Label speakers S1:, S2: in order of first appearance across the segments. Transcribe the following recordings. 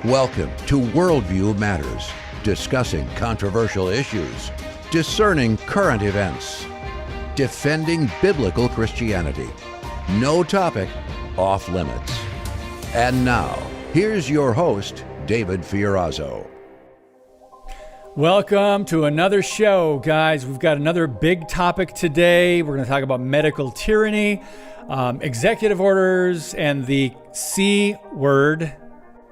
S1: Welcome to Worldview Matters, discussing controversial issues, discerning current events, defending biblical Christianity. No topic off limits. And now, here's your host, David Fiorazo.
S2: Welcome to another show, guys. We've got another big topic today. We're going to talk about medical tyranny, executive orders, and the C word.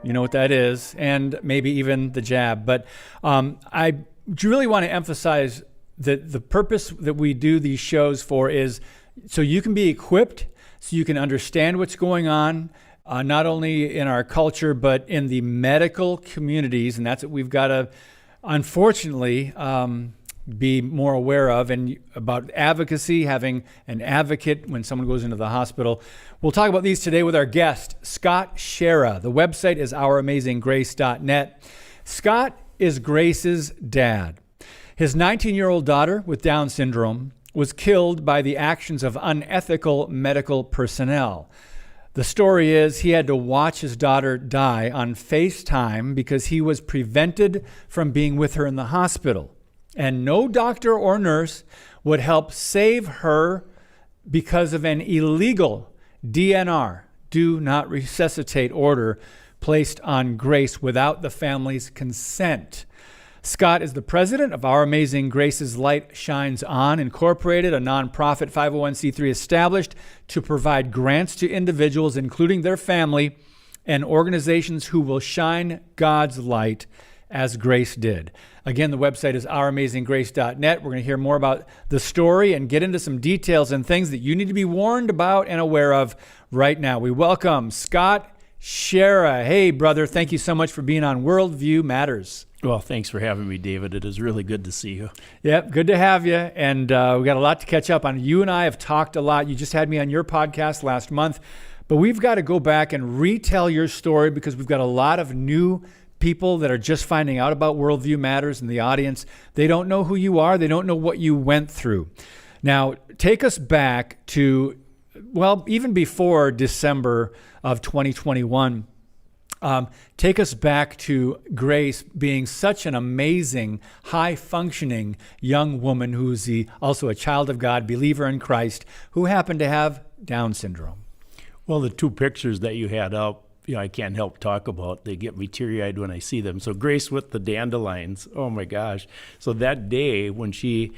S2: You know what that is, and maybe even the jab. But I really want to emphasize that the purpose that we do these shows for is so you can be equipped, so you can understand what's going on, not only in our culture, but in the medical communities. And that's what we've got to, unfortunately, be more aware of, and about advocacy, having an advocate when someone goes into the hospital. We'll talk about these today with our guest, Scott Schara. The website is ouramazinggrace.net. Scott is Grace's dad. His 19-year-old daughter with Down syndrome was killed by the actions of unethical medical personnel. The story is he had to watch his daughter die on FaceTime because he was prevented from being with her in the hospital. And no doctor or nurse would help save her because of an illegal DNR, do not resuscitate order, placed on Grace without the family's consent. Scott is the president of Our Amazing Grace's Light Shines On, Incorporated, a nonprofit 501c3 established to provide grants to individuals, including their family, and organizations who will shine God's light as Grace did. Again, the website is ouramazinggrace.net. We're going to hear more about the story and get into some details and things that you need to be warned about and aware of right now. We welcome Scott Schara. Hey, brother, thank you so much for being on Worldview Matters.
S3: Well, thanks for having me, David. It is really good to see you.
S2: Yep, good to have you. And we got a lot to catch up on. You and I have talked a lot. You just had me on your podcast last month. But we've got to go back and retell your story because we've got a lot of new people that are just finding out about Worldview Matters in the audience. They don't know who you are. They don't know what you went through. Now, take us back to, well, even before December of 2021. Take us back to Grace being such an amazing, high-functioning young woman who's also a child of God, believer in Christ, who happened to have Down syndrome.
S3: Well, the two pictures that you had up, I can't help talk about. They get me teary-eyed when I see them. So Grace with the dandelions, oh my gosh. So that day when she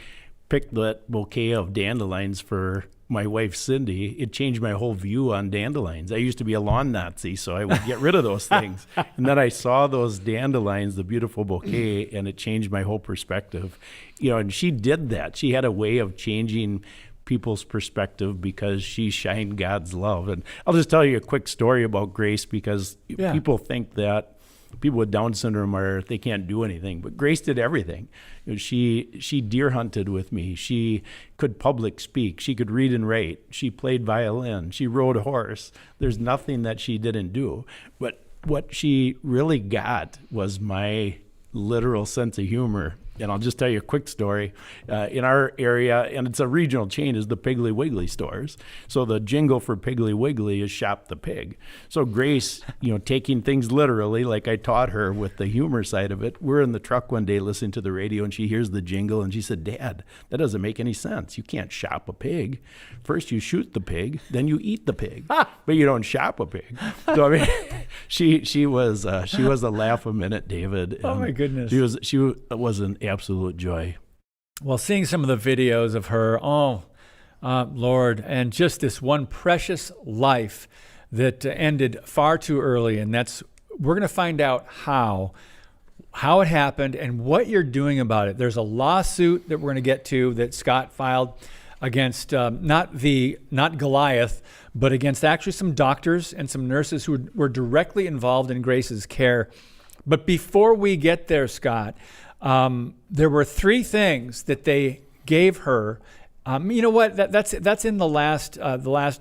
S3: picked that bouquet of dandelions for my wife, Cindy, it changed my whole view on dandelions. I used to be a lawn Nazi, so I would get rid of those things. And then I saw those dandelions, the beautiful bouquet, and it changed my whole perspective. And she did that. She had a way of changing people's perspective because she shined God's love. And I'll just tell you a quick story about Grace because people think that people with Down syndrome they can't do anything, but Grace did everything. She deer hunted with me. She could public speak. She could read and write. She played violin. She rode a horse. There's nothing that she didn't do. But what she really got was my literal sense of humor. And I'll just tell you a quick story. In our area, and it's a regional chain, is the Piggly Wiggly stores. So the jingle for Piggly Wiggly is Shop the Pig. So Grace, taking things literally, like I taught her with the humor side of it, we're in the truck one day listening to the radio, and she hears the jingle, and she said, "Dad, that doesn't make any sense. You can't shop a pig. First you shoot the pig, then you eat the pig, but you don't shop a pig." So I mean, she was a laugh a minute, David.
S2: Oh my goodness.
S3: She was an absolute joy.
S2: Well, seeing some of the videos of her, Lord, and just this one precious life that ended far too early, and we're going to find out how it happened and what you're doing about it. There's a lawsuit that we're going to get to that Scott filed against not Goliath, but against actually some doctors and some nurses who were directly involved in Grace's care. But before we get there, Scott, there were three things that they gave her. You know what? That's in the last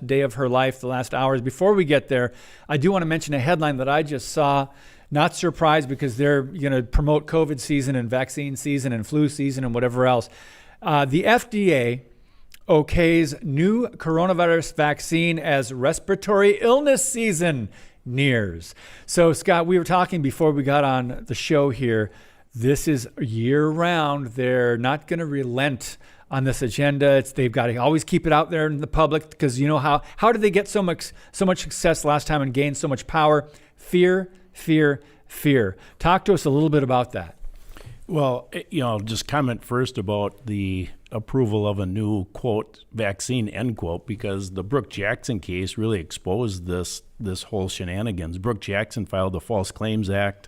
S2: day of her life, the last hours. Before we get there, I do want to mention a headline that I just saw. Not surprised because they're going to promote COVID season and vaccine season and flu season and whatever else. The FDA okays new coronavirus vaccine as respiratory illness season. nears. So, Scott, we were talking before we got on the show here. This is year round. They're not going to relent on this agenda. They've got to always keep it out there in the public, because you know how did they get so much success last time and gain so much power? Fear, fear, fear. Talk to us a little bit about that.
S3: Well, just comment first about the approval of a new, quote, vaccine, end quote, because the Brooke Jackson case really exposed this whole shenanigans. Brooke Jackson filed a False Claims Act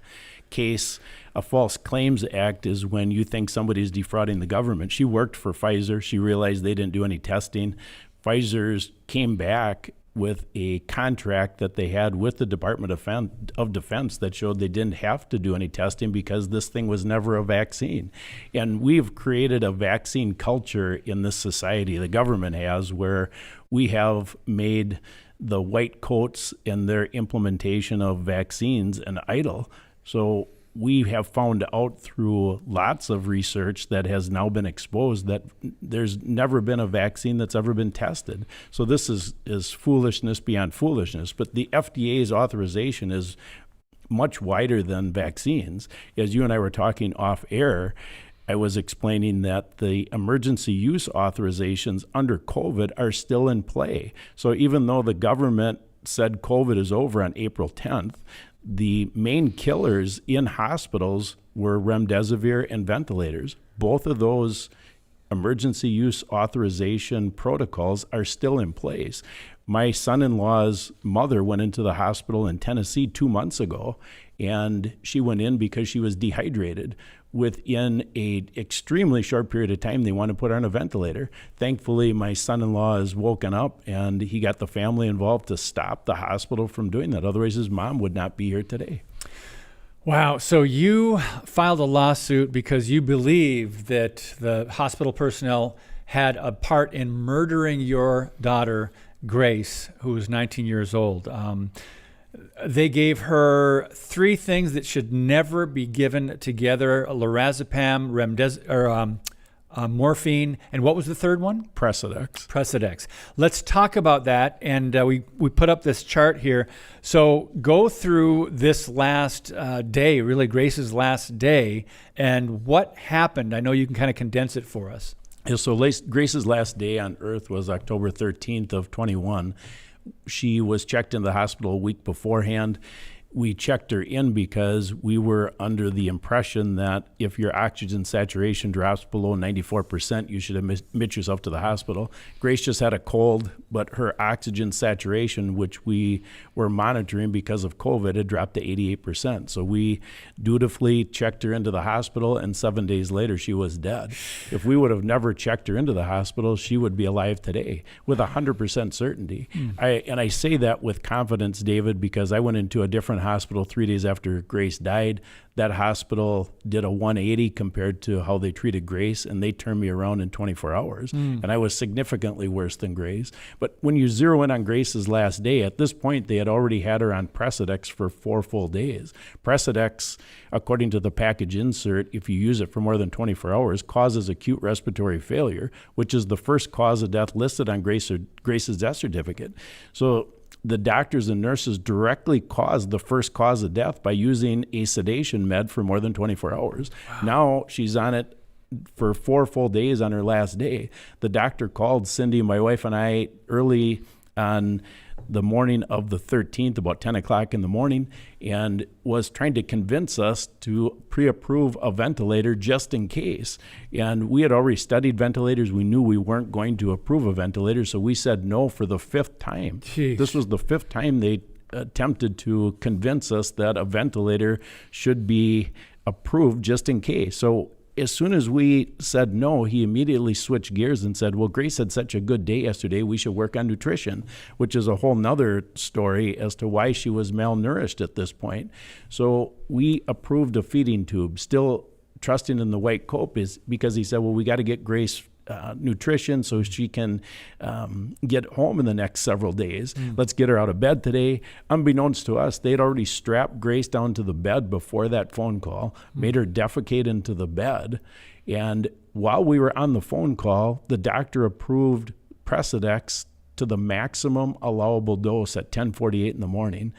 S3: case. A False Claims Act is when you think somebody's defrauding the government. She worked for Pfizer. She realized they didn't do any testing. Pfizer's came back with a contract that they had with the Department of Defense that showed they didn't have to do any testing because this thing was never a vaccine. And we've created a vaccine culture in this society, the government has, where we have made the white coats and their implementation of vaccines an idol. So we have found out through lots of research that has now been exposed that there's never been a vaccine that's ever been tested. So this is foolishness beyond foolishness. But the FDA's authorization is much wider than vaccines. As you and I were talking off air, I was explaining that the emergency use authorizations under COVID are still in play. So even though the government said COVID is over on April 10th, the main killers in hospitals were remdesivir and ventilators. Both of those emergency use authorization protocols are still in place. My son-in-law's mother went into the hospital in Tennessee 2 months ago, and she went in because she was dehydrated. Within an extremely short period of time, they want to put her on a ventilator. Thankfully, my son-in-law has woken up, and he got the family involved to stop the hospital from doing that. Otherwise, his mom would not be here today.
S2: Wow. So you filed a lawsuit because you believe that the hospital personnel had a part in murdering your daughter, Grace, who was 19 years old. They gave her 3 things that should never be given together: lorazepam, morphine, and what was the third one? Precedex. Let's talk about that. And we put up this chart here. So go through this last day, really Grace's last day, and what happened. I know you can kind of condense it for us.
S3: Yeah, so Grace's last day on Earth was October 13th of 21. She was checked in the hospital a week beforehand. We checked her in because we were under the impression that if your oxygen saturation drops below 94%, you should admit yourself to the hospital. Grace just had a cold, but her oxygen saturation, which we were monitoring because of COVID, had dropped to 88%. So we dutifully checked her into the hospital, and 7 days later, she was dead. If we would have never checked her into the hospital, she would be alive today with 100% certainty. I say that with confidence, David, because I went into a different hospital 3 days after Grace died. That hospital did a 180 compared to how they treated Grace, and they turned me around in 24 hours. And I was significantly worse than Grace. But when you zero in on Grace's last day, at this point, they had already had her on Precedex for 4 full days. Precedex, according to the package insert, if you use it for more than 24 hours, causes acute respiratory failure, which is the first cause of death listed on Grace's death certificate. So the doctors and nurses directly caused the first cause of death by using a sedation med for more than 24 hours. Wow. Now she's on it for 4 full days on her last day. The doctor called Cindy, my wife, and I early on the morning of the 13th, about 10 o'clock in the morning, and was trying to convince us to pre-approve a ventilator just in case. And we had already studied ventilators. We knew we weren't going to approve a ventilator, so we said no for the 5th time.
S2: Jeez.
S3: This was the 5th time they attempted to convince us that a ventilator should be approved just in case. So as soon as we said no, he immediately switched gears and said, well, Grace had such a good day yesterday, we should work on nutrition, which is a whole nother story as to why she was malnourished at this point. So we approved a feeding tube, still trusting in the white coat, is because he said, well, we got to get Grace nutrition so she can get home in the next several days. Let's get her out of bed today. Unbeknownst to us, they'd already strapped Grace down to the bed before that phone call, made her defecate into the bed. And while we were on the phone call, the doctor approved Precedex to the maximum allowable dose at 10:48 in the morning.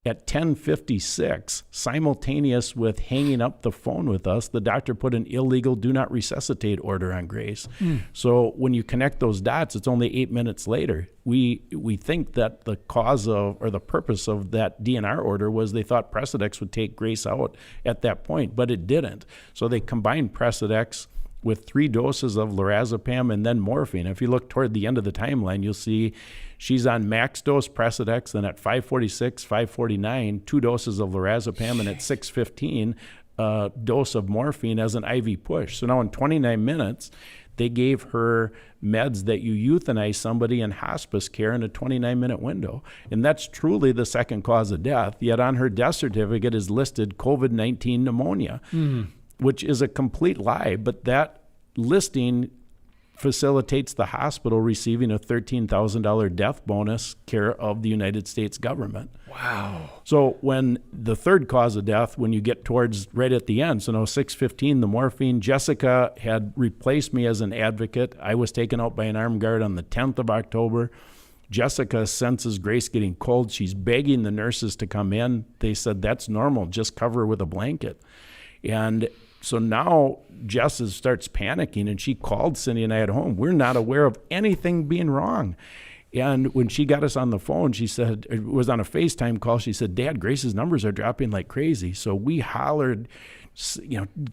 S3: At 10:56, simultaneous with hanging up the phone with us, the doctor put an illegal do not resuscitate order on Grace. So when you connect those dots, it's only 8 minutes later. We think that the cause of, or the purpose of that DNR order was they thought Precedex would take Grace out at that point, but it didn't. So they combined Precedex with 3 doses of lorazepam and then morphine. If you look toward the end of the timeline, you'll see she's on max dose Precedex, then at 5:46, 5:49, 2 doses of lorazepam, and at 6:15, a dose of morphine as an IV push. So now in 29 minutes, they gave her meds that you euthanize somebody in hospice care in a 29-minute window. And that's truly the second cause of death. Yet on her death certificate is listed COVID-19 pneumonia, which is a complete lie. But that listing facilitates the hospital receiving a $13,000 death bonus care of the United States government.
S2: Wow.
S3: So when the third cause of death, when you get towards right at the end, so now 6:15, the morphine, Jessica had replaced me as an advocate. I was taken out by an armed guard on the 10th of October. Jessica senses Grace getting cold. She's begging the nurses to come in. They said, that's normal, just cover her with a blanket. And so now Jess starts panicking, and she called Cindy and I at home. We're not aware of anything being wrong. And when she got us on the phone, she said, it was on a FaceTime call, she said, Dad, Grace's numbers are dropping like crazy. So we hollered,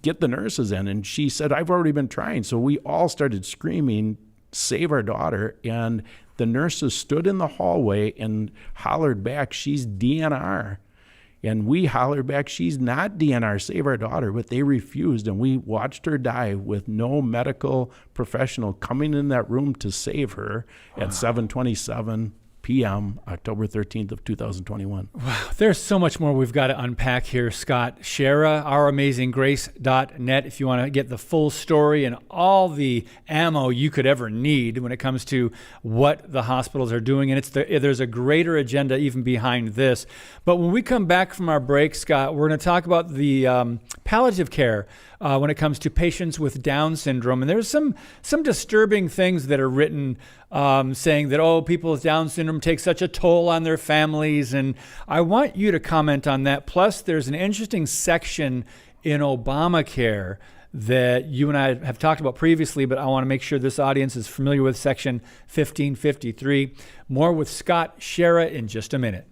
S3: get the nurses in. And she said, I've already been trying. So we all started screaming, save our daughter. And the nurses stood in the hallway and hollered back, she's DNR. And we hollered back, she's not DNR, save our daughter. But they refused, and we watched her die with no medical professional coming in that room to save her at 7:27 p.m., October 13th of 2021.
S2: Wow, there's so much more we've got to unpack here, Scott. Schara, ouramazinggrace.net, if you want to get the full story and all the ammo you could ever need when it comes to what the hospitals are doing. And there's a greater agenda even behind this. But when we come back from our break, Scott, we're going to talk about the palliative care when it comes to patients with Down syndrome. And there's some disturbing things that are written saying that, people with Down syndrome take such a toll on their families. And I want you to comment on that. Plus, there's an interesting section in Obamacare that you and I have talked about previously, but I want to make sure this audience is familiar with Section 1553. More with Scott Schara in just a minute.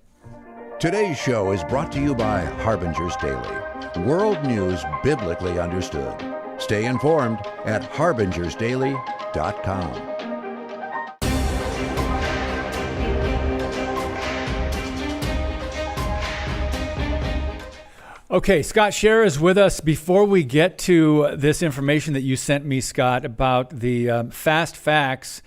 S1: Today's show is brought to you by Harbinger's Daily, world news biblically understood. Stay informed at harbingersdaily.com.
S2: Okay, Scott Schara is with us. Before we get to this information that you sent me, Scott, about the fast facts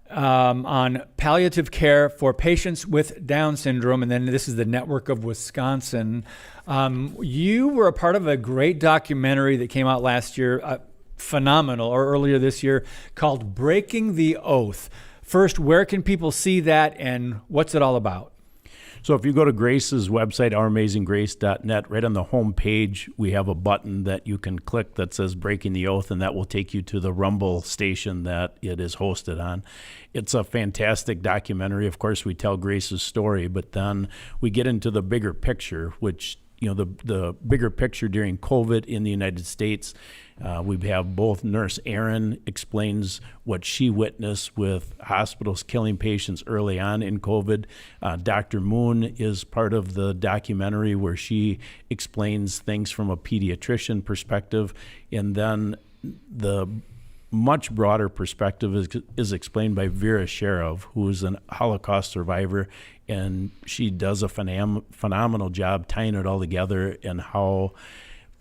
S2: on palliative care for patients with Down syndrome, and then this is the Network of Wisconsin. You were a part of a great documentary that came out last year, phenomenal, or earlier this year, called Breaking the Oath. First, where can people see that, and what's it all about?
S3: So if you go to Grace's website, ouramazinggrace.net, right on the home page, we have a button that you can click that says Breaking the Oath, and that will take you to the Rumble station that it is hosted on. It's a fantastic documentary. Of course, we tell Grace's story, but then we get into the bigger picture, which, the bigger picture during COVID in the United States. We have both Nurse Erin explains what she witnessed with hospitals killing patients early on in COVID. Dr. Moon is part of the documentary where she explains things from a pediatrician perspective. And then the much broader perspective is explained by Vera Sharov, who is a Holocaust survivor, and she does a phenomenal job tying it all together and how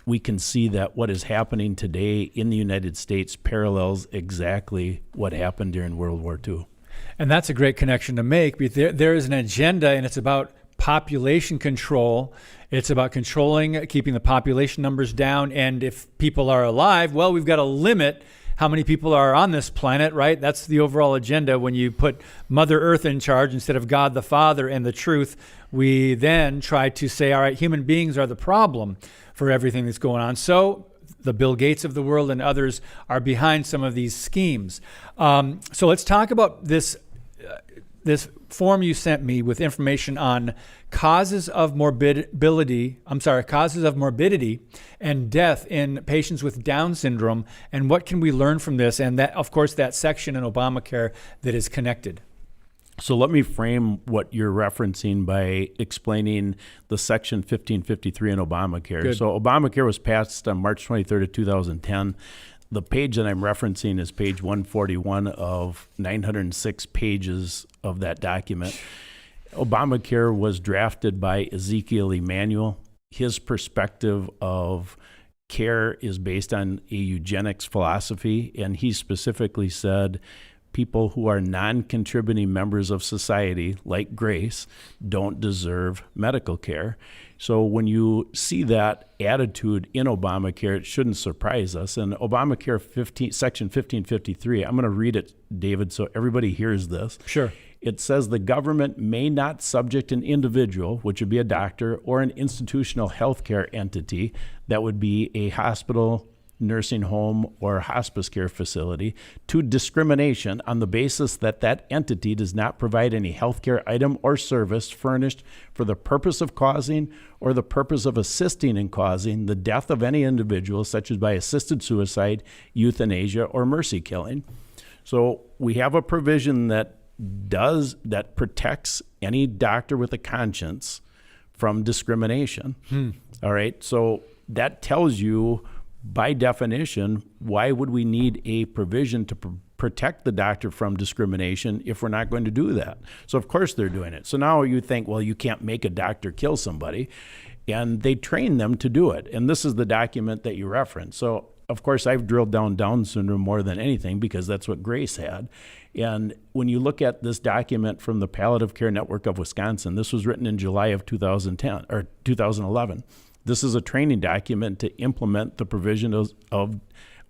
S3: we can see that what is happening today in the United States parallels exactly what happened during World War II.
S2: And that's a great connection to make, because there is an agenda, and it's about population control. It's about keeping the population numbers down. And if people are alive, well, we've got to limit how many people are on this planet, right? That's the overall agenda. When you put Mother Earth in charge instead of God the Father and the truth, we then try to say, all right, human beings are the problem for everything that's going on. So the Bill Gates of the world and others are behind some of these schemes. So let's talk about this this form you sent me with information on causes of morbidity and death in patients with Down syndrome, and what can we learn from this? And that, of course, that section in Obamacare that is connected.
S3: So let me frame what you're referencing by explaining the Section 1553 in Obamacare.
S2: Good.
S3: So Obamacare was passed on March 23rd of 2010. The page that I'm referencing is page 141 of 906 pages of that document. Obamacare was drafted by Ezekiel Emanuel. His perspective of care is based on a eugenics philosophy, and he specifically said people who are non-contributing members of society, like Grace, don't deserve medical care. So when you see that attitude in Obamacare, it shouldn't surprise us. And Obamacare Section 1553, I'm going to read it, David, so everybody hears this.
S2: Sure.
S3: It says the government may not subject an individual, which would be a doctor, or an institutional healthcare entity, that would be a hospital, nursing home, or hospice care facility, to discrimination on the basis that that entity does not provide any healthcare item or service furnished for the purpose of causing or the purpose of assisting in causing the death of any individual, such as by assisted suicide, euthanasia, or mercy killing. So we have a provision that protects any doctor with a conscience from discrimination. All right, so that tells you, by definition, why would we need a provision to protect the doctor from discrimination if we're not going to do that? So of course they're doing it. So now you think, well, you can't make a doctor kill somebody, and they train them to do it. And this is the document that you referenced. So of course I've drilled down syndrome more than anything because that's what Grace had. And when you look at this document from the Palliative Care Network of Wisconsin, this was written in July of 2011. This is a training document to implement the provision of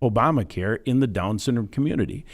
S3: Obamacare in the Down syndrome community.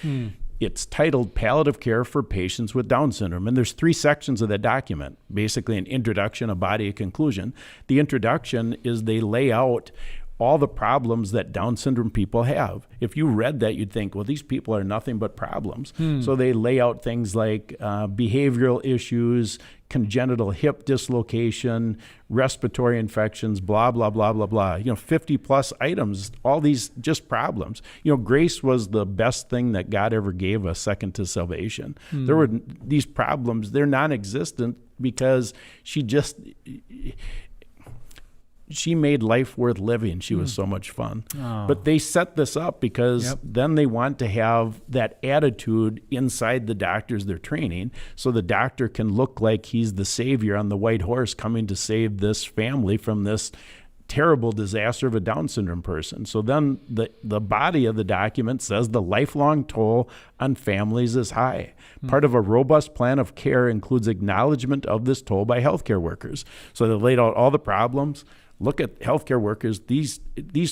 S3: It's titled Palliative Care for Patients with Down Syndrome. And there's 3 sections of that document, basically an introduction, a body, a conclusion. The introduction is they lay out all the problems that Down syndrome people have. If you read that, you'd think, well, these people are nothing but problems. So they lay out things like behavioral issues, congenital hip dislocation, respiratory infections, blah, blah, blah, blah, blah. 50 plus items, all these just problems. Grace was the best thing that God ever gave us, second to salvation. There were these problems, they're non-existent because she made life worth living. She was so much fun. But they set this up because then they want to have that attitude inside the doctors they're training, so the doctor can look like he's the savior on the white horse coming to save this family from this terrible disaster of a Down syndrome person. So then the body of the document says the lifelong toll on families is high. Part of a robust plan of care includes acknowledgement of this toll by healthcare workers. So they laid out all the problems. Look at healthcare workers. These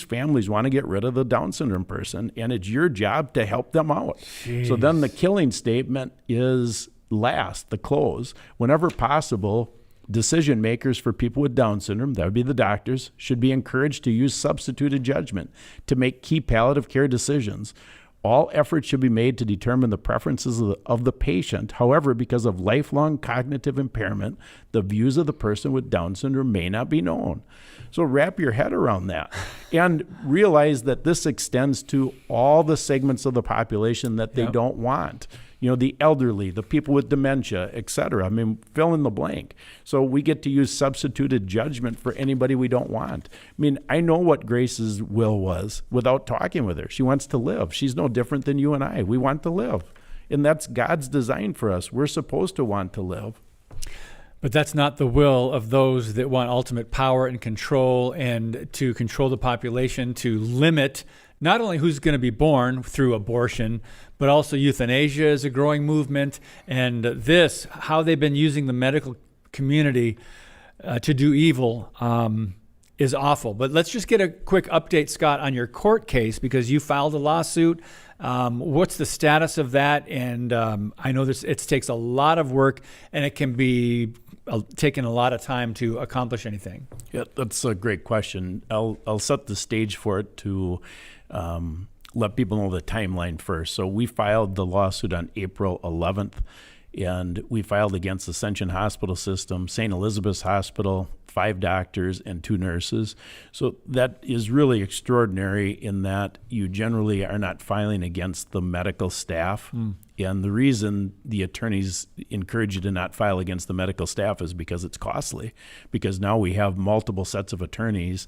S3: families want to get rid of the Down syndrome person, and it's your job to help them out.
S2: Jeez.
S3: So then the killing statement is last, the close. Whenever possible, decision makers for people with Down syndrome, that would be the doctors, should be encouraged to use substituted judgment to make key palliative care decisions. All efforts should be made to determine the preferences of the patient. However, because of lifelong cognitive impairment, the views of the person with Down syndrome may not be known. So wrap your head around that and realize that this extends to all the segments of the population that they don't want. The elderly, the people with dementia, et cetera. I mean, fill in the blank. So we get to use substituted judgment for anybody we don't want. I mean, I know what Grace's will was without talking with her. She wants to live. She's no different than you and I. We want to live. And that's God's design for us. We're supposed to want to live.
S2: But that's not the will of those that want ultimate power and control, and to control the population, to limit not only who's going to be born through abortion, but also euthanasia is a growing movement. And this, how they've been using the medical community to do evil, is awful. But let's just get a quick update, Scott, on your court case, because you filed a lawsuit. What's the status of that? And I know it takes a lot of work, and it can be taking a lot of time to accomplish anything.
S3: Yeah, that's a great question. I'll set the stage for it to let people know the timeline first. So we filed the lawsuit on April 11th. And we filed against Ascension Hospital System, St. Elizabeth's Hospital, 5 doctors and 2 nurses. So that is really extraordinary in that you generally are not filing against the medical staff. And the reason the attorneys encourage you to not file against the medical staff is because it's costly, because now we have multiple sets of attorneys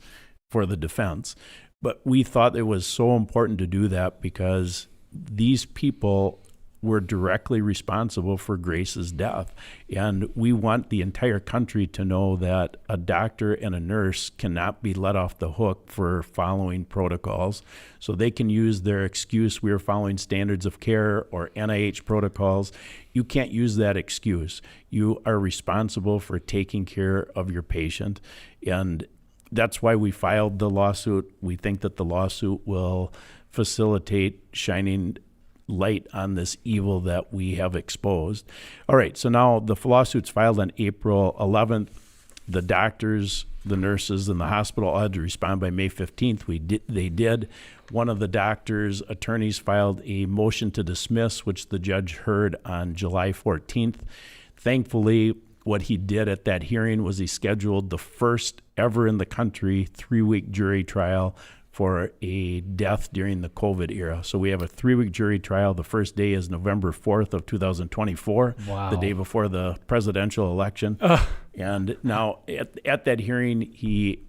S3: for the defense. But we thought it was so important to do that because these people were directly responsible for Grace's death. And we want the entire country to know that a doctor and a nurse cannot be let off the hook for following protocols. So they can use their excuse, we are following standards of care or NIH protocols. You can't use that excuse. You are responsible for taking care of your patient. And that's why we filed the lawsuit. We think that the lawsuit will facilitate shining light on this evil that we have exposed. All right, so now the lawsuit's filed on April 11th. The doctors, the nurses, and the hospital all had to respond by May 15th. They did. One of the doctors' attorneys filed a motion to dismiss, which the judge heard on July 14th. Thankfully, what he did at that hearing was he scheduled the first ever in the country 3-week jury trial for a death during the COVID era. So we have a 3-week jury trial. The first day is November 4th of 2024, the day before the presidential election. And now at that hearing, he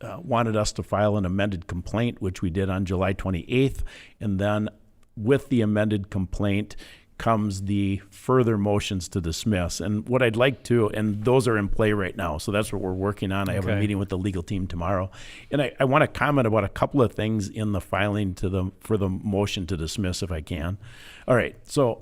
S3: wanted us to file an amended complaint, which we did on July 28th. And then with the amended complaint comes the further motions to dismiss. And what I'd like to, and those are in play right now, so that's what we're working on. I have a meeting with the legal team tomorrow. And I want to comment about a couple of things in the filing for the motion to dismiss, if I can. All right, so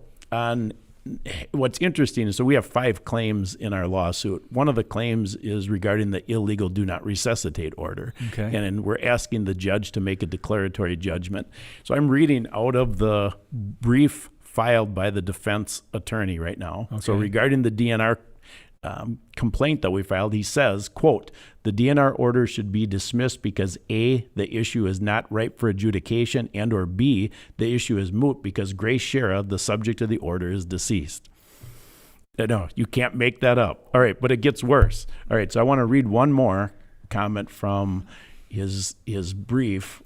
S3: what's interesting is, so we have 5 claims in our lawsuit. One of the claims is regarding the illegal do not resuscitate order. And we're asking the judge to make a declaratory judgment. So I'm reading out of the brief filed by the defense attorney right now. So regarding the DNR complaint that we filed, he says, quote, the DNR order should be dismissed because A, the issue is not ripe for adjudication, and or B, the issue is moot because Grace Schara, the subject of the order, is deceased. No, you can't make that up. All right, but it gets worse. All right, so I want to read one more comment from his brief.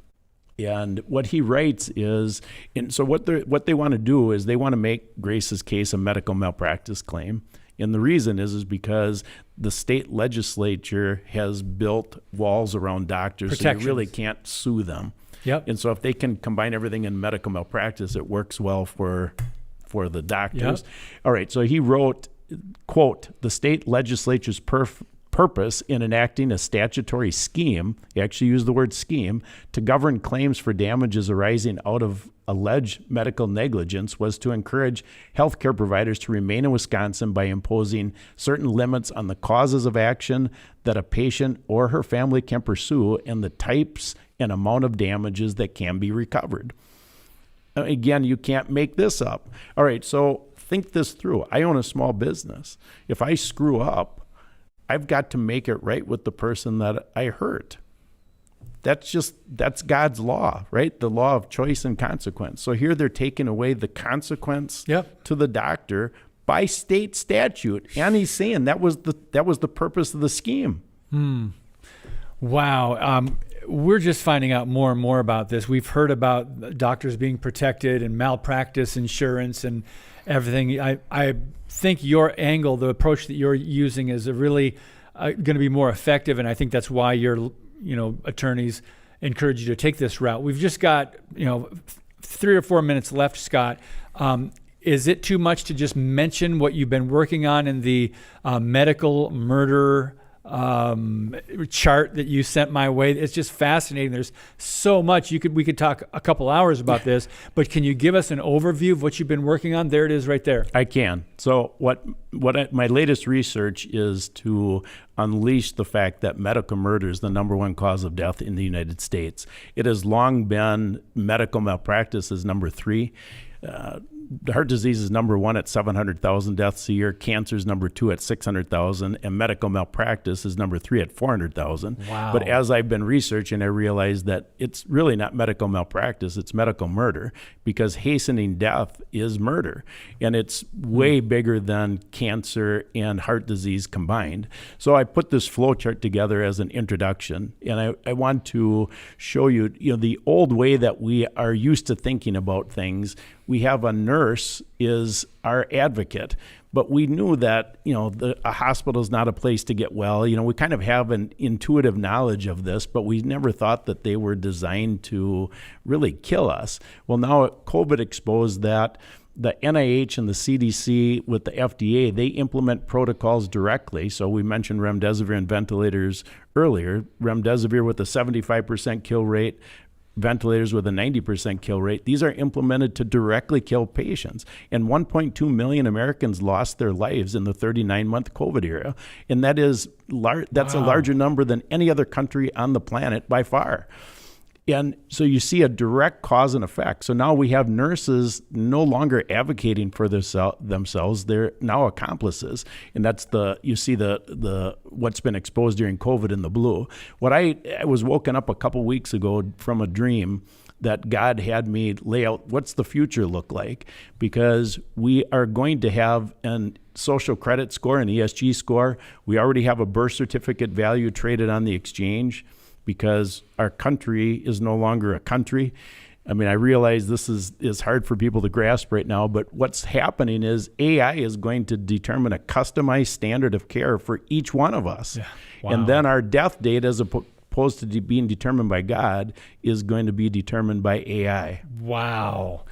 S3: And what he writes is, and so what they want to do is they want to make Grace's case a medical malpractice claim. And the reason is because the state legislature has built walls around doctors, so you really can't sue them. And so if they can combine everything in medical malpractice, it works well for the doctors. All right, so he wrote, quote, the state legislature's purpose in enacting a statutory scheme, he actually used the word scheme, to govern claims for damages arising out of alleged medical negligence was to encourage healthcare providers to remain in Wisconsin by imposing certain limits on the causes of action that a patient or her family can pursue and the types and amount of damages that can be recovered. Again, you can't make this up. All right, so think this through. I own a small business. If I screw up, I've got to make it right with the person that I hurt. That's God's law, right? The law of choice and consequence. So here they're taking away the consequence to the doctor by state statute. And he's saying that was the purpose of the scheme.
S2: Wow. We're just finding out more and more about this. We've heard about doctors being protected and malpractice insurance and everything. I think your angle, the approach that you're using, is really going to be more effective, and I think that's why your attorneys encourage you to take this route. We've just got 3 or 4 minutes left, Scott. Is it too much to just mention what you've been working on in the medical murder chart that you sent my way? It's just fascinating. There's so much. We could talk a couple hours about this, but can you give us an overview of what you've been working on? There it is right there.
S3: I can. So my latest research is to unleash the fact that medical murder is the number 1 cause of death in the United States. It has long been medical malpractice is number 3. heart disease is number one at 700,000 deaths a year. Cancer is number two at 600,000, and medical malpractice is number three at 400,000.
S2: Wow.
S3: But as I've been researching, I realized that it's really not medical malpractice, it's medical murder, because hastening death is murder. And it's way bigger than cancer and heart disease combined. So I put this flow chart together as an introduction, and I want to show you, the old way that we are used to thinking about things. We have a nurse is our advocate, but we knew that, a hospital is not a place to get well. We kind of have an intuitive knowledge of this, but we never thought that they were designed to really kill us. Well, now COVID exposed that. The NIH and the CDC with the FDA, they implement protocols directly. So we mentioned remdesivir and ventilators earlier. Remdesivir with a 75% kill rate, ventilators with a 90% kill rate. These are implemented to directly kill patients. And 1.2 million Americans lost their lives in the 39-month COVID era. And that's a larger number than any other country on the planet by far. And so you see a direct cause and effect. So now we have nurses no longer advocating for themselves. They're now accomplices. And that's you see what's been exposed during COVID in the blue. I was woken up a couple weeks ago from a dream that God had me lay out what's the future look like, because we are going to have an social credit score, an ESG score. We already have a birth certificate value traded on the exchange, because our country is no longer a country. I mean, I realize this is hard for people to grasp right now, but what's happening is AI is going to determine a customized standard of care for each one of us. Yeah. Wow. And then our death date, as opposed to being determined by God, is going to be determined by AI.
S2: Wow.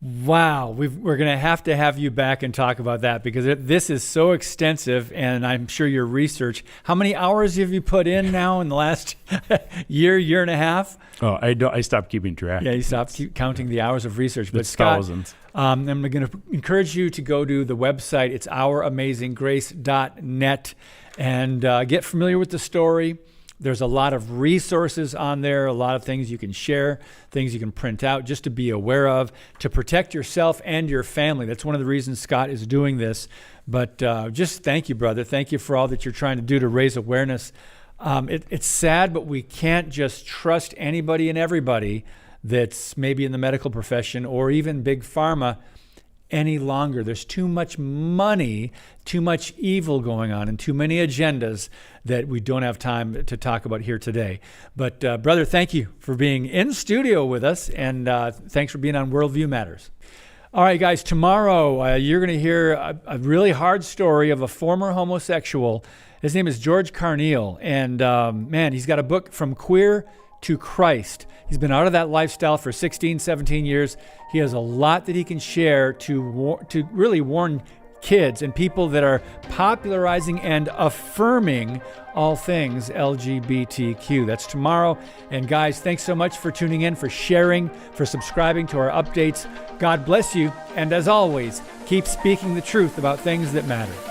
S2: We're going to have you back and talk about that, because this is so extensive, and I'm sure your research. How many hours have you put in now in the last year and a half?
S3: Oh, I stopped keeping track.
S2: Yeah, you stopped counting the hours of research. But Scott,
S3: thousands.
S2: I'm going to encourage you to go to the website. It's ouramazinggrace.net, and get familiar with the story. There's a lot of resources on there, a lot of things you can share, things you can print out just to be aware of, to protect yourself and your family. That's one of the reasons Scott is doing this. But just thank you, brother. Thank you for all that you're trying to do to raise awareness. It's sad, but we can't just trust anybody and everybody that's maybe in the medical profession or even big pharma any longer. There's too much money, too much evil going on, and too many agendas that we don't have time to talk about here today. But brother, thank you for being in studio with us, and thanks for being on Worldview Matters. All right, guys, tomorrow you're going to hear a really hard story of a former homosexual. His name is George Carneal, and man, he's got a book, From Queer to Christ. He's been out of that lifestyle for 16, 17 years. He has a lot that he can share to really warn kids and people that are popularizing and affirming all things LGBTQ. That's tomorrow. And guys, thanks so much for tuning in, for sharing, for subscribing to our updates. God bless you. And as always, keep speaking the truth about things that matter.